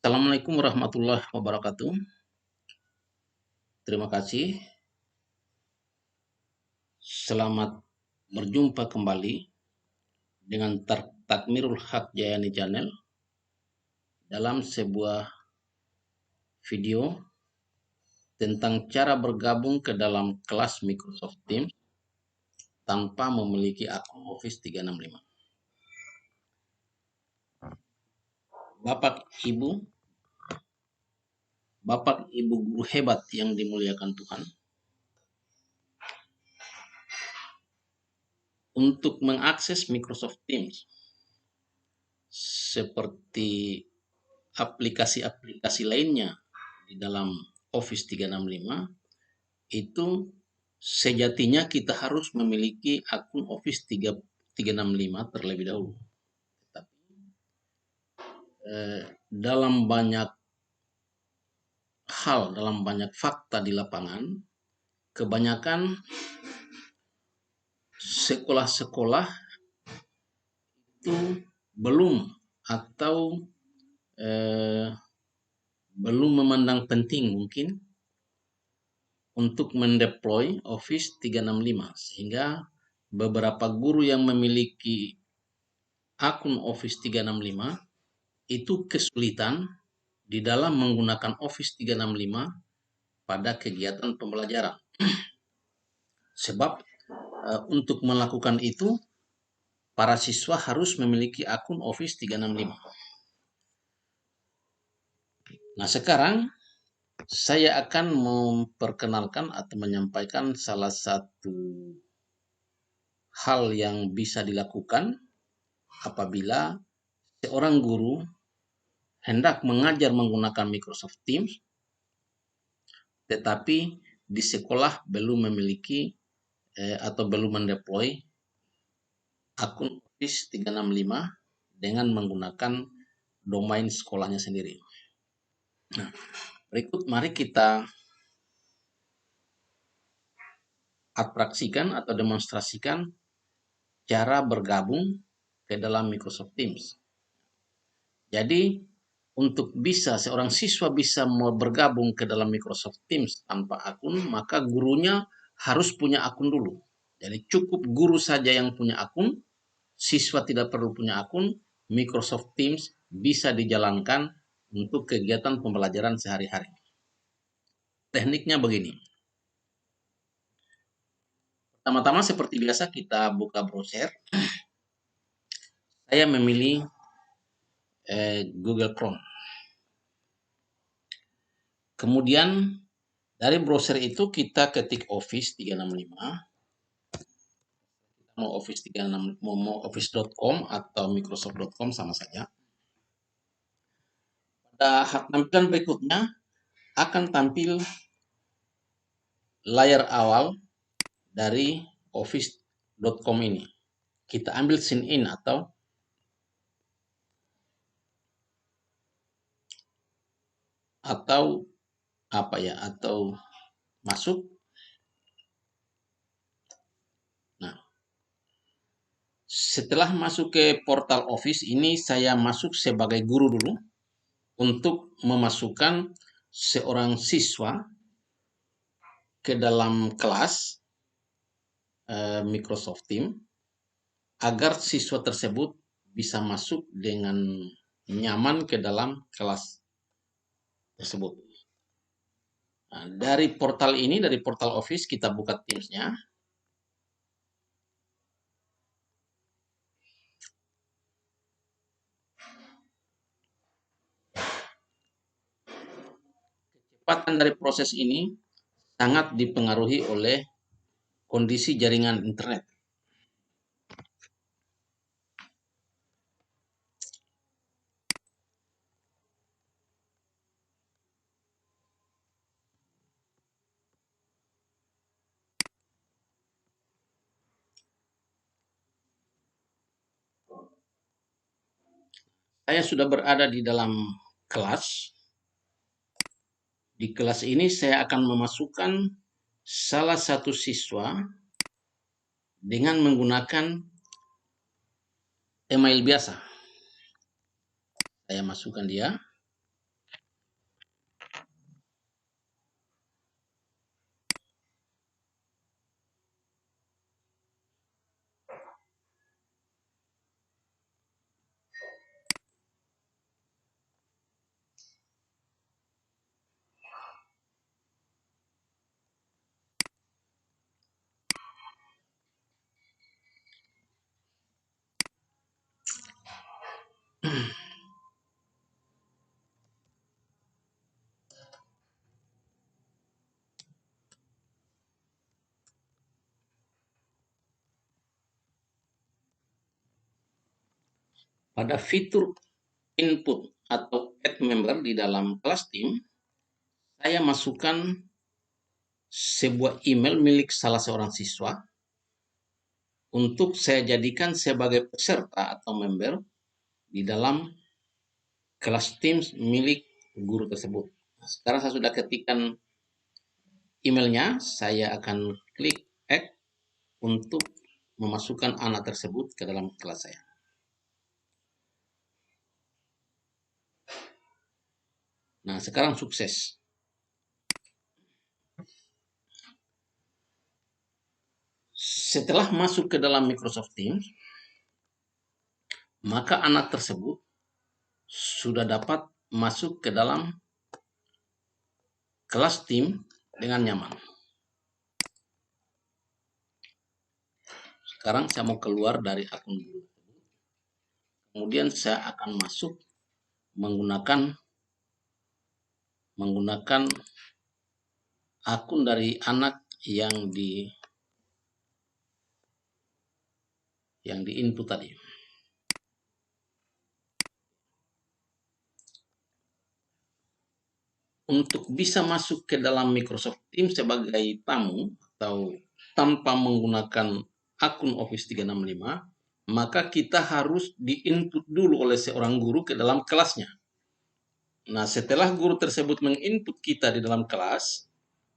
Assalamualaikum warahmatullahi wabarakatuh. Terima kasih. Selamat berjumpa kembali dengan Takmirul Haq Jayani Channel dalam sebuah video tentang cara bergabung ke dalam kelas Microsoft Teams tanpa memiliki akun Office 365. Bapak Ibu guru hebat yang dimuliakan Tuhan, untuk mengakses Microsoft Teams seperti aplikasi-aplikasi lainnya di dalam Office 365, itu sejatinya kita harus memiliki akun Office 365 terlebih dahulu. Tapi dalam banyak hal, dalam banyak fakta di lapangan, kebanyakan sekolah-sekolah itu belum atau belum memandang penting mungkin untuk mendeploy Office 365, sehingga beberapa guru yang memiliki akun Office 365 itu kesulitan di dalam menggunakan Office 365 pada kegiatan pembelajaran. Sebab untuk melakukan itu, para siswa harus memiliki akun Office 365. Nah, sekarang saya akan memperkenalkan atau menyampaikan salah satu hal yang bisa dilakukan apabila seorang guru hendak mengajar menggunakan Microsoft Teams, tetapi di sekolah belum memiliki atau belum mendeploy akun Office 365 dengan menggunakan domain sekolahnya sendiri. Nah, berikut mari kita atraksikan atau demonstrasikan cara bergabung ke dalam Microsoft Teams. Jadi, untuk bisa seorang siswa bisa bergabung ke dalam Microsoft Teams tanpa akun, maka gurunya harus punya akun dulu. Jadi cukup guru saja yang punya akun, siswa tidak perlu punya akun, Microsoft Teams bisa dijalankan untuk kegiatan pembelajaran sehari-hari. Tekniknya begini. Pertama-tama seperti biasa kita buka browser. Saya memilih Google Chrome. Kemudian dari browser itu kita ketik Office 365. Mau Office 365, mau office.com atau microsoft.com sama saja. Pada tampilan berikutnya akan tampil layar awal dari office.com ini. Kita ambil sign in atau masuk. Nah, setelah masuk ke portal Office ini, saya masuk sebagai guru dulu untuk memasukkan seorang siswa ke dalam kelas Microsoft Teams agar siswa tersebut bisa masuk dengan nyaman ke dalam kelas tersebut. Nah, dari portal ini, dari portal Office, kita buka Teams-nya. Kecepatan dari proses ini sangat dipengaruhi oleh kondisi jaringan internet. Saya sudah berada di dalam kelas. Di kelas ini saya akan memasukkan salah satu siswa dengan menggunakan email biasa. Saya masukkan dia. Pada fitur input atau add member di dalam kelas tim, saya masukkan sebuah email milik salah seorang siswa untuk saya jadikan sebagai peserta atau member di dalam kelas tim milik guru tersebut. Sekarang saya sudah ketikkan emailnya, saya akan klik add untuk memasukkan anak tersebut ke dalam kelas saya. Nah, sekarang sukses. Setelah masuk ke dalam Microsoft Teams, maka anak tersebut sudah dapat masuk ke dalam kelas tim dengan nyaman. Sekarang saya mau keluar dari akun guru. Kemudian saya akan masuk menggunakan akun dari anak yang di input tadi. Untuk bisa masuk ke dalam Microsoft Teams sebagai tamu atau tanpa menggunakan akun Office 365, maka kita harus di-input dulu oleh seorang guru ke dalam kelasnya. Nah, setelah guru tersebut menginput kita di dalam kelas,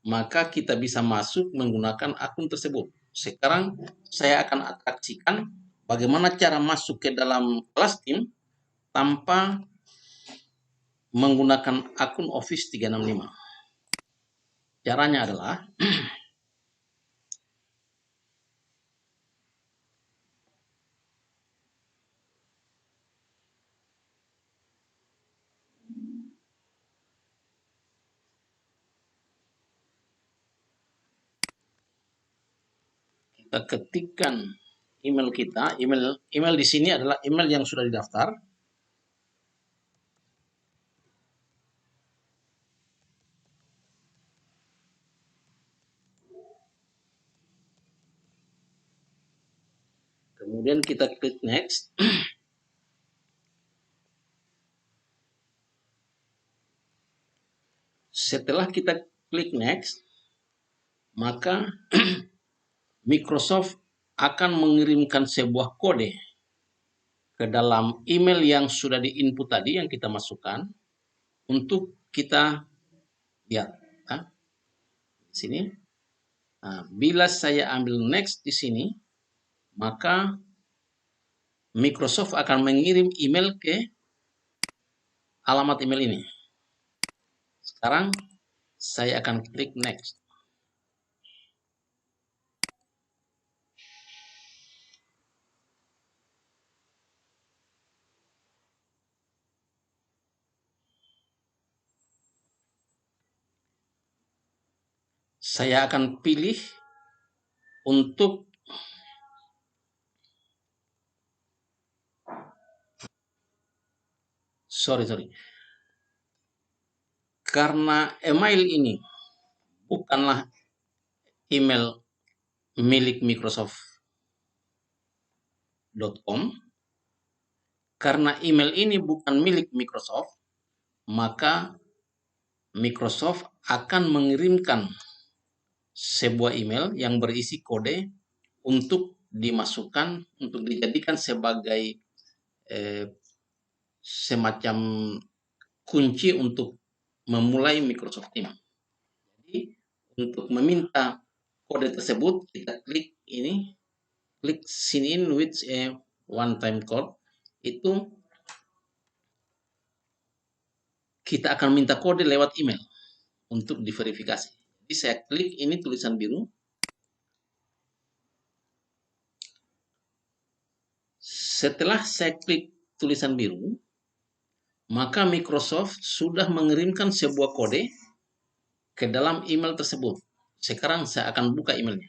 maka kita bisa masuk menggunakan akun tersebut. Sekarang saya akan atraksikan bagaimana cara masuk ke dalam kelas tim tanpa menggunakan akun Office 365. Caranya adalah kita ketikkan email kita. Email di sini adalah email yang sudah didaftar. Kemudian kita klik next. Setelah kita klik next, maka Microsoft akan mengirimkan sebuah kode ke dalam email yang sudah diinput tadi yang kita masukkan untuk kita lihat. Nah, sini. Nah, bila saya ambil next di sini, maka Microsoft akan mengirim email ke alamat email ini. Sekarang saya akan klik next. Saya akan pilih untuk karena email ini bukanlah email milik Microsoft.com, karena email ini bukan milik Microsoft, maka Microsoft akan mengirimkan sebuah email yang berisi kode untuk dimasukkan, untuk dijadikan sebagai semacam kunci untuk memulai Microsoft Teams. Jadi untuk meminta kode tersebut kita klik ini, klik sign in with a one time code. Itu kita akan minta kode lewat email untuk diverifikasi. Jadi saya klik ini tulisan biru. Setelah saya klik tulisan biru, maka Microsoft sudah mengirimkan sebuah kode ke dalam email tersebut. Sekarang saya akan buka emailnya.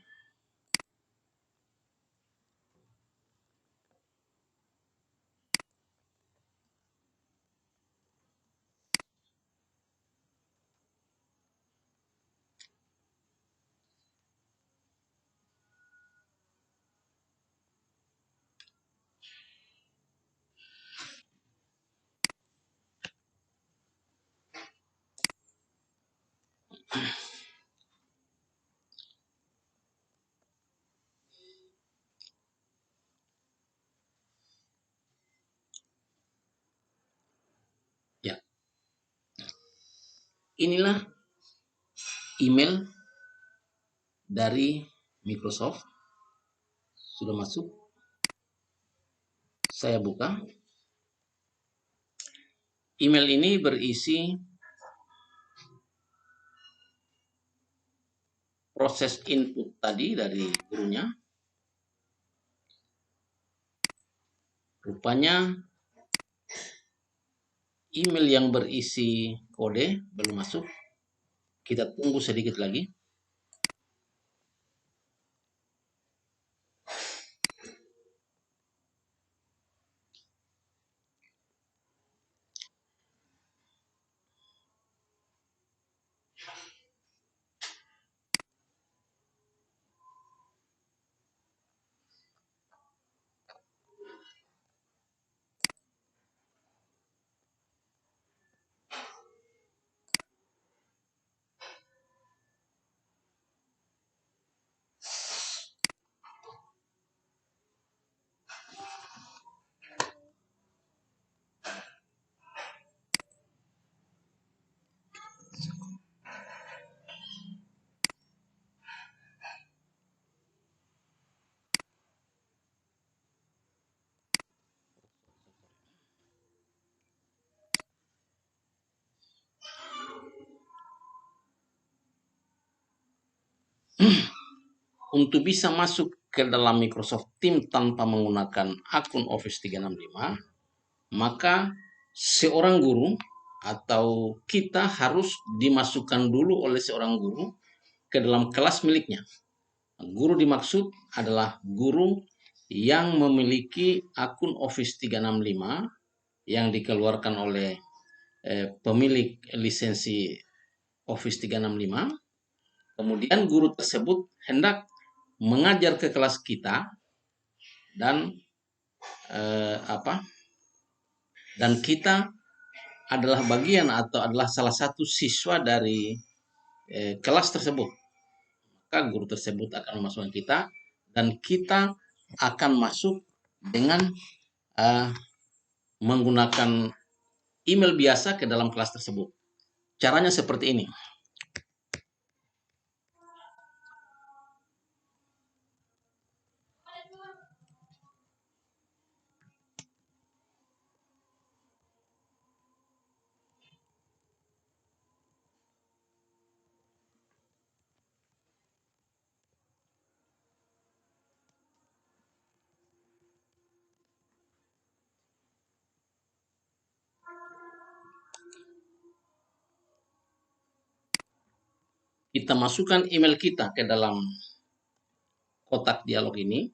inilah email dari Microsoft. Sudah masuk. Saya buka. Email ini berisi proses input tadi dari gurunya. Rupanya email yang berisi kode belum masuk. Kita tunggu sedikit lagi. Untuk bisa masuk ke dalam Microsoft Teams tanpa menggunakan akun Office 365, maka seorang guru atau kita harus dimasukkan dulu oleh seorang guru ke dalam kelas miliknya. Guru dimaksud adalah guru yang memiliki akun Office 365 yang dikeluarkan oleh pemilik lisensi Office 365. Kemudian guru tersebut hendak mengajar ke kelas kita dan dan kita adalah bagian atau adalah salah satu siswa dari kelas tersebut. Maka guru tersebut akan memasukkan kita dan kita akan masuk dengan menggunakan email biasa ke dalam kelas tersebut. Caranya seperti ini. Kita masukkan email kita ke dalam kotak dialog ini.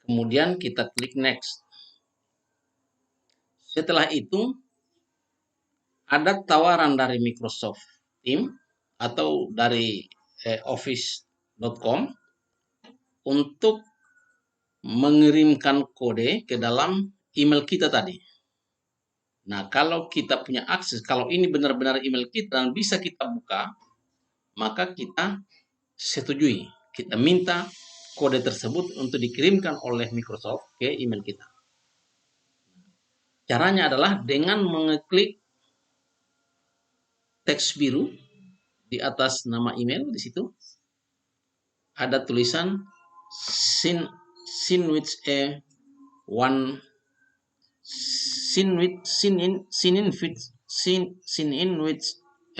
Kemudian kita klik next. Setelah itu ada tawaran dari Microsoft Teams atau dari office.com untuk mengirimkan kode ke dalam email kita tadi. Nah, kalau kita punya akses, kalau ini benar-benar email kita dan bisa kita buka, maka kita setujui. Kita minta kode tersebut untuk dikirimkan oleh Microsoft ke email kita. Caranya adalah dengan mengeklik teks biru di atas nama email, di situ ada tulisan sign in with a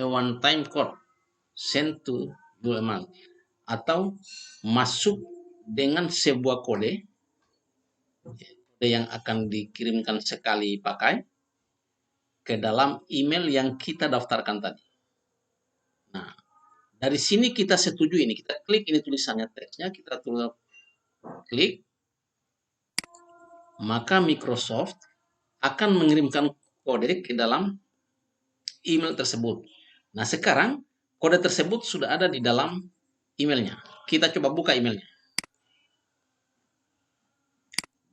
one time code send to your email, atau masuk dengan sebuah kode yang akan dikirimkan sekali pakai ke dalam email yang kita daftarkan tadi. Nah, dari sini kita setuju ini, kita klik ini tulisannya teksnya, kita klik, maka Microsoft akan mengirimkan kode ke dalam email tersebut. Nah, sekarang kode tersebut sudah ada di dalam emailnya. Kita coba buka emailnya.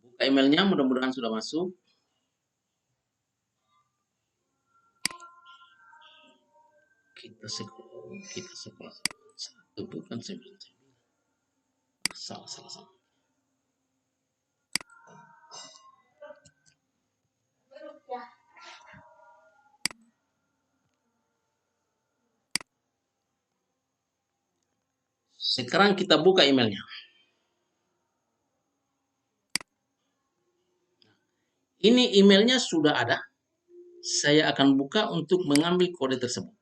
Buka emailnya, mudah-mudahan sudah masuk. Kita sekolah. Satu bukan 99. Salah. Sekarang kita buka emailnya. Ini emailnya sudah ada. Saya akan buka untuk mengambil kode tersebut.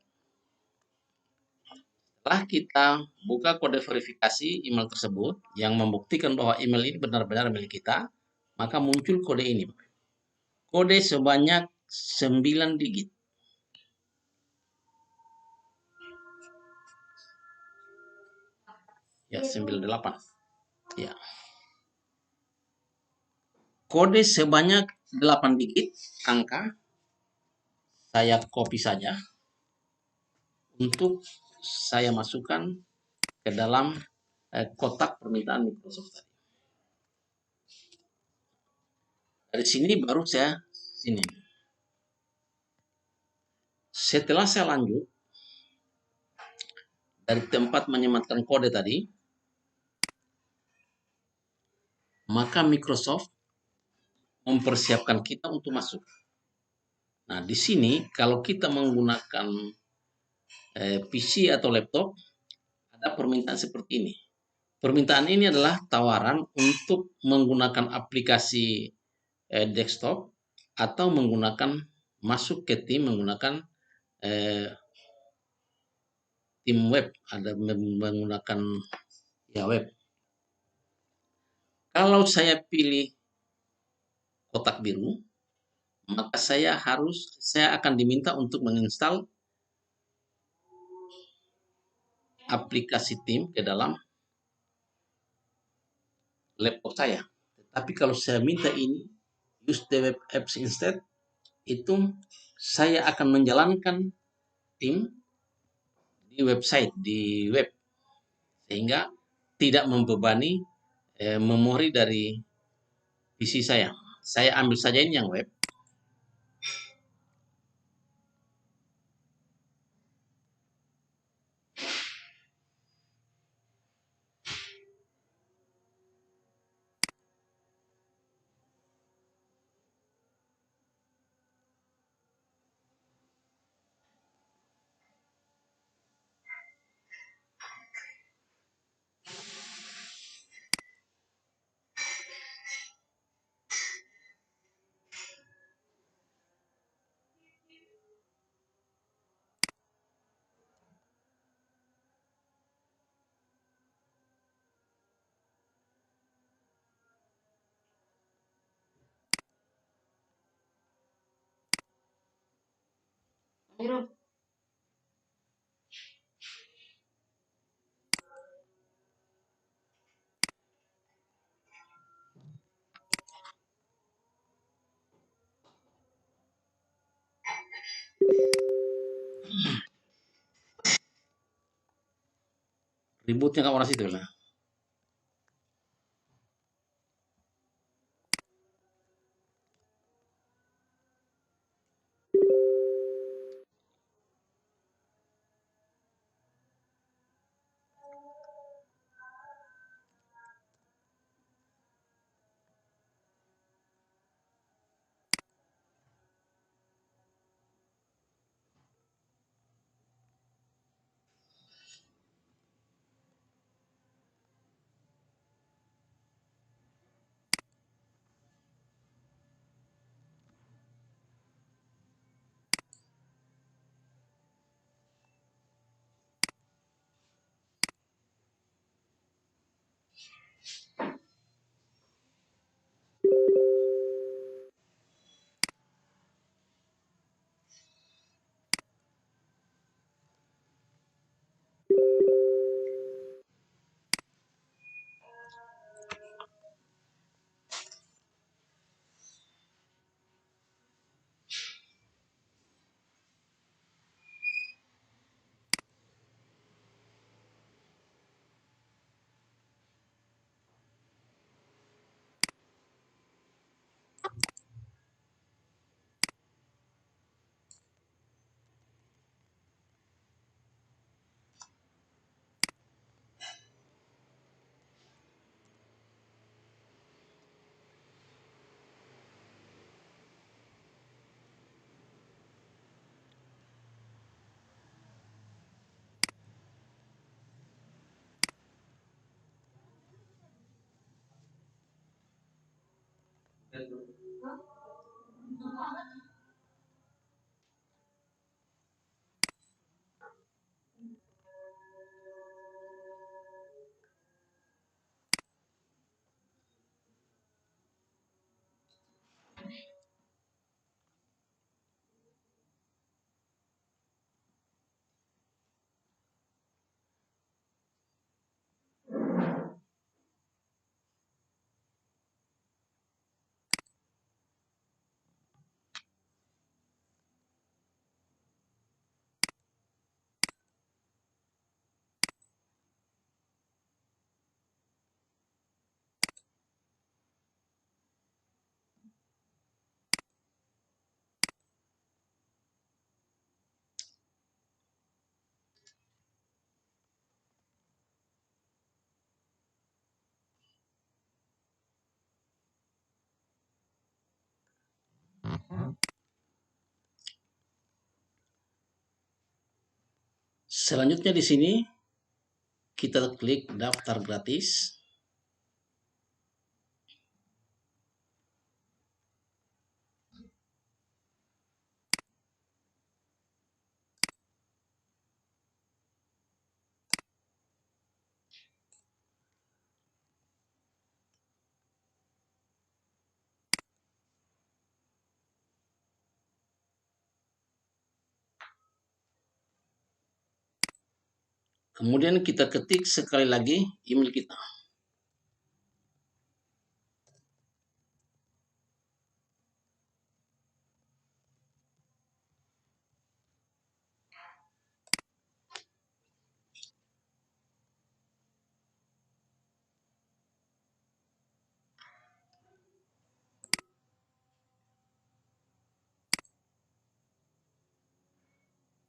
Setelah kita buka kode verifikasi email tersebut yang membuktikan bahwa email ini benar-benar milik kita, maka muncul kode ini. Kode sebanyak 9 digit. Ya, 98. Ya. Kode sebanyak 8 digit angka saya copy saja untuk saya masukkan ke dalam kotak permintaan Microsoft tadi. Dari sini baru saya sini. Setelah saya lanjut dari tempat menyematkan kode tadi, maka Microsoft mempersiapkan kita untuk masuk. Nah, di sini kalau kita menggunakan PC atau laptop, ada permintaan seperti ini. Permintaan ini adalah tawaran untuk menggunakan aplikasi desktop atau menggunakan masuk ke tim menggunakan tim web, ada menggunakan ya web. Kalau saya pilih kotak biru, maka saya akan diminta untuk menginstal aplikasi tim ke dalam laptop saya. Tapi kalau saya minta ini use the web apps instead, itu saya akan menjalankan tim di website, di web, sehingga tidak membebani memori dari PC saya. Saya ambil saja ini yang web. Ributnya kamu orang situ lah. Selanjutnya di sini kita klik daftar gratis. Kemudian kita ketik sekali lagi email kita.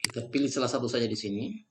Kita pilih salah satu saja di sini.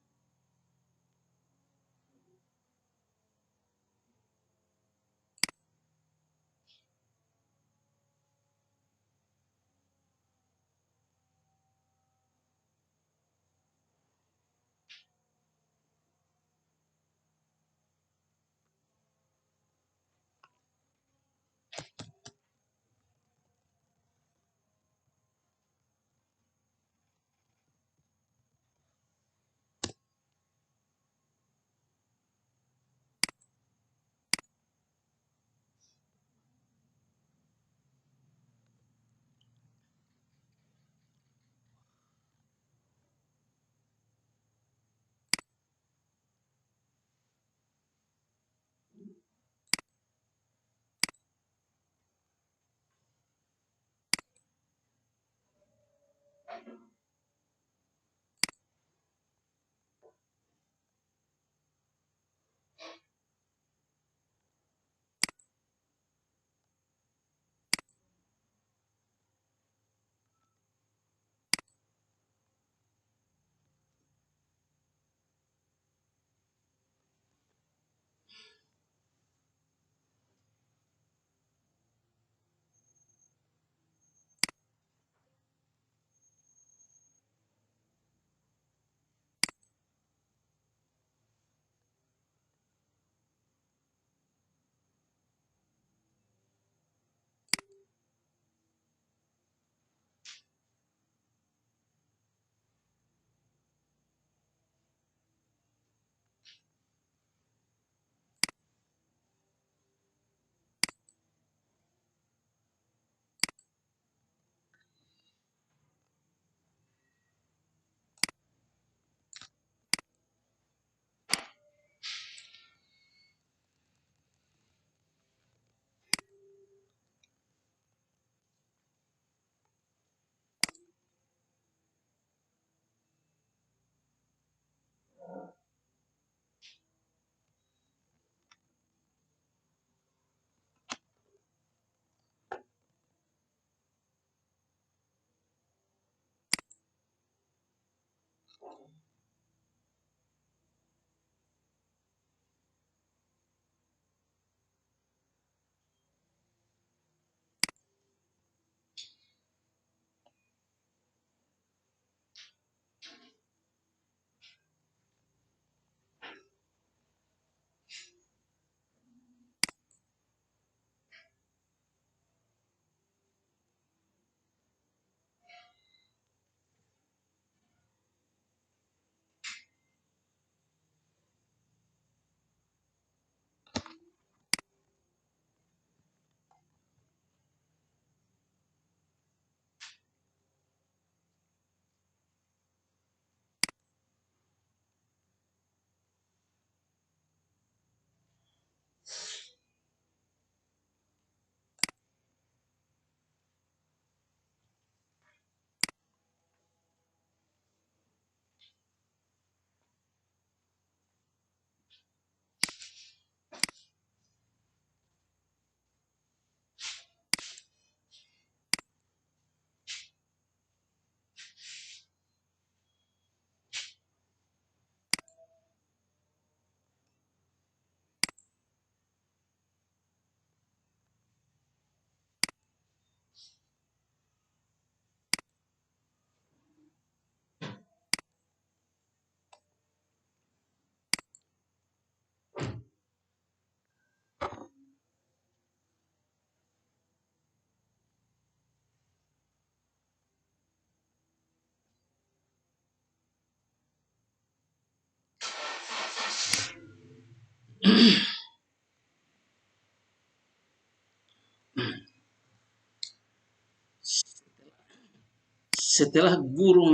Setelah guru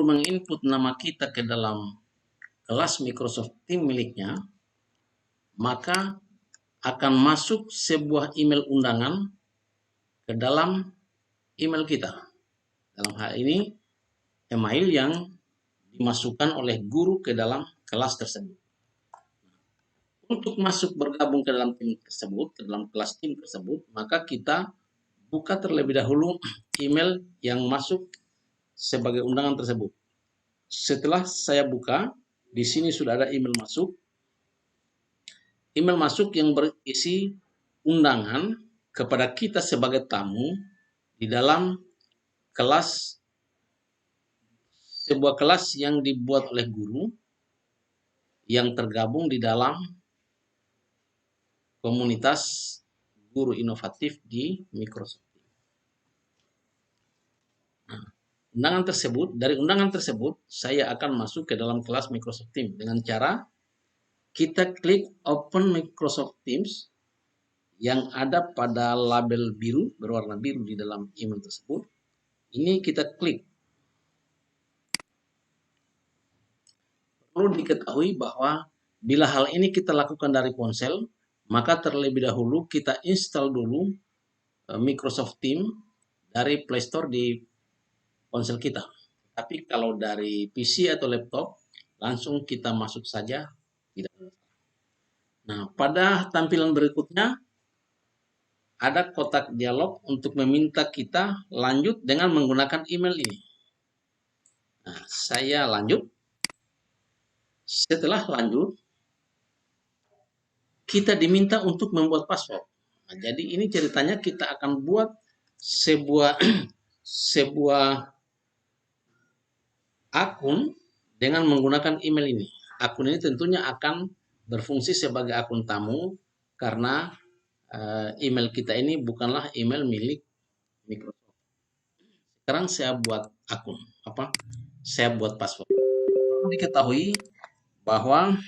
menginput nama kita ke dalam kelas Microsoft Teams miliknya, maka akan masuk sebuah email undangan ke dalam email kita. Dalam hal ini, email yang dimasukkan oleh guru ke dalam kelas tersebut. Untuk masuk bergabung ke dalam tim tersebut, ke dalam kelas tim tersebut, maka kita buka terlebih dahulu email yang masuk sebagai undangan tersebut. Setelah saya buka, di sini sudah ada email masuk. Email masuk yang berisi undangan kepada kita sebagai tamu di dalam kelas, sebuah kelas yang dibuat oleh guru yang tergabung di dalam komunitas guru inovatif di Microsoft. Nah, dari undangan tersebut, saya akan masuk ke dalam kelas Microsoft Teams dengan cara kita klik Open Microsoft Teams yang ada pada label biru, berwarna biru di dalam email tersebut. Ini kita klik. Perlu diketahui bahwa bila hal ini kita lakukan dari ponsel, maka terlebih dahulu kita install dulu Microsoft Teams dari Play Store di ponsel kita. Tapi kalau dari PC atau laptop, langsung kita masuk saja. Nah, pada tampilan berikutnya, ada kotak dialog untuk meminta kita lanjut dengan menggunakan email ini. Nah, saya lanjut. Setelah lanjut, kita diminta untuk membuat password. Nah, jadi ini ceritanya kita akan buat sebuah akun dengan menggunakan email ini. Akun ini tentunya akan berfungsi sebagai akun tamu karena email kita ini bukanlah email milik Microsoft. Sekarang saya buat akun, saya buat password. Perlu diketahui bahwa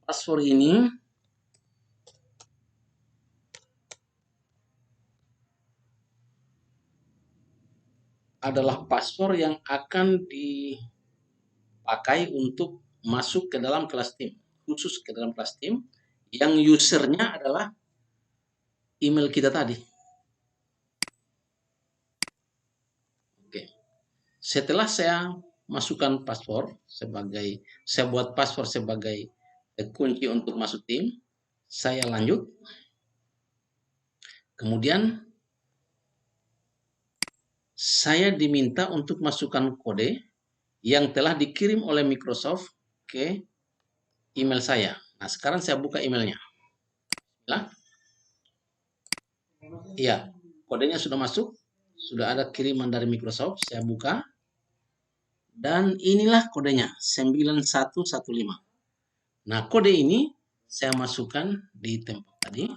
password ini adalah password yang akan dipakai untuk masuk ke dalam kelas tim, khusus ke dalam kelas tim, yang usernya adalah email kita tadi. Oke. Setelah saya masukkan password saya buat password sebagai kunci untuk masuk tim, saya lanjut. Kemudian saya diminta untuk masukkan kode yang telah dikirim oleh Microsoft ke email saya. Nah, sekarang saya buka emailnya. Nah, iya, kodenya sudah masuk. Sudah ada kiriman dari Microsoft. Saya buka. Dan inilah kodenya, 9115. Nah, kode ini saya masukkan di tempat tadi.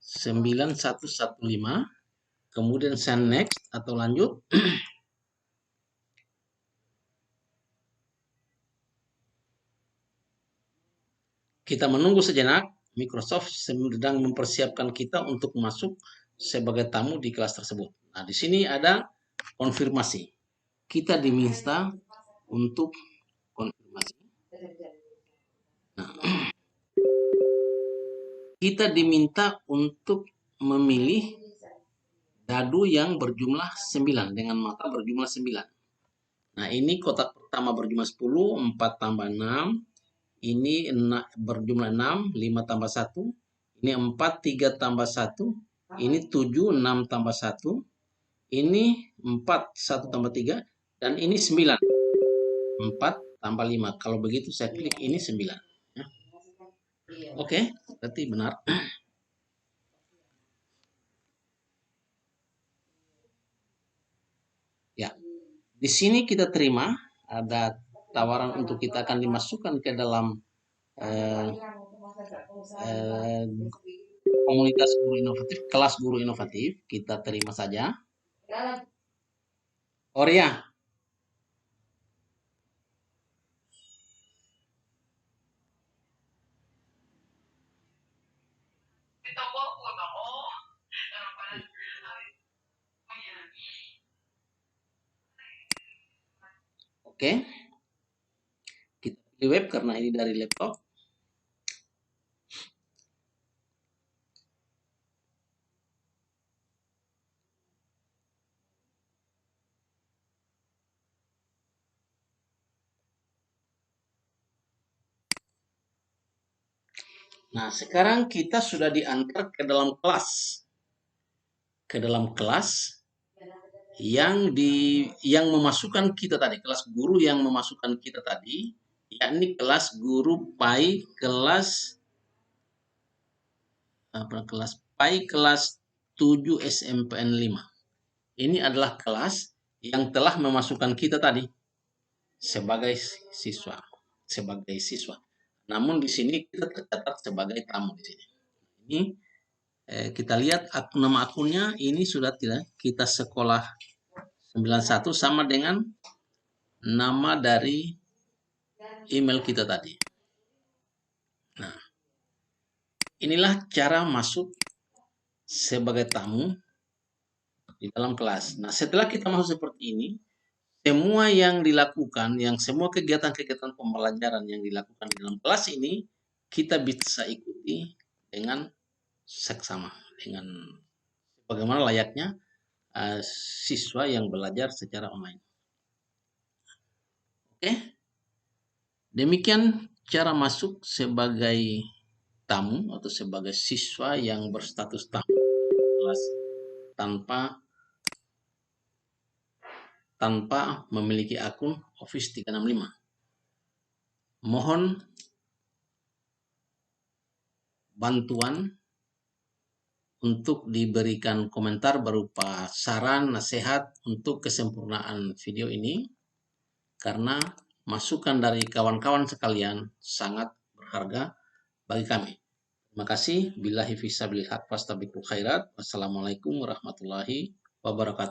9115. Kemudian saya next atau lanjut. Kita menunggu sejenak. Microsoft sedang mempersiapkan kita untuk masuk sebagai tamu di kelas tersebut. Nah, di sini ada konfirmasi. Kita diminta untuk konfirmasi. Nah, kita diminta untuk memilih dadu yang berjumlah 9 dengan mata berjumlah 9. Nah, ini kotak pertama berjumlah 10, 4 tambah 6. Ini berjumlah 6, 5 tambah 1. Ini 4, 3 tambah 1. Ini 7, 6 tambah 1. Ini 4, 1 tambah 3. Dan ini 9. 4 tambah 5. Kalau begitu saya klik ini 9. Oke, berarti benar. Ya, di sini kita terima ada tawaran untuk kita akan dimasukkan ke dalam eh, komunitas guru inovatif, kelas guru inovatif, kita terima saja. Oria, oke. Kita pilih web karena ini dari laptop. Nah, sekarang kita sudah diantar ke dalam kelas. Ke dalam kelas yang memasukkan kita tadi, kelas guru yang memasukkan kita tadi, yakni kelas guru PAI kelas PAI kelas 7 SMPN 5. Ini adalah kelas yang telah memasukkan kita tadi sebagai siswa. Namun di sini kita tercatat sebagai tamu di sini. Ini kita lihat nama akunnya ini sudah tidak, kita sekolah 91 sama dengan nama dari email kita tadi. Nah, inilah cara masuk sebagai tamu di dalam kelas. Nah, setelah kita masuk seperti ini, semua yang dilakukan, semua kegiatan-kegiatan pembelajaran yang dilakukan di dalam kelas ini, kita bisa ikuti dengan seksama, dengan bagaimana layaknya siswa yang belajar secara online. Oke, demikian cara masuk sebagai tamu atau sebagai siswa yang berstatus tamu kelas tanpa memiliki akun Office 365. Mohon bantuan untuk diberikan komentar berupa saran, nasihat untuk kesempurnaan video ini, karena masukan dari kawan-kawan sekalian sangat berharga bagi kami. Terima kasih. Billahi fisabilil haq fastabiqul khairat. Wassalamualaikum warahmatullahi wabarakatuh.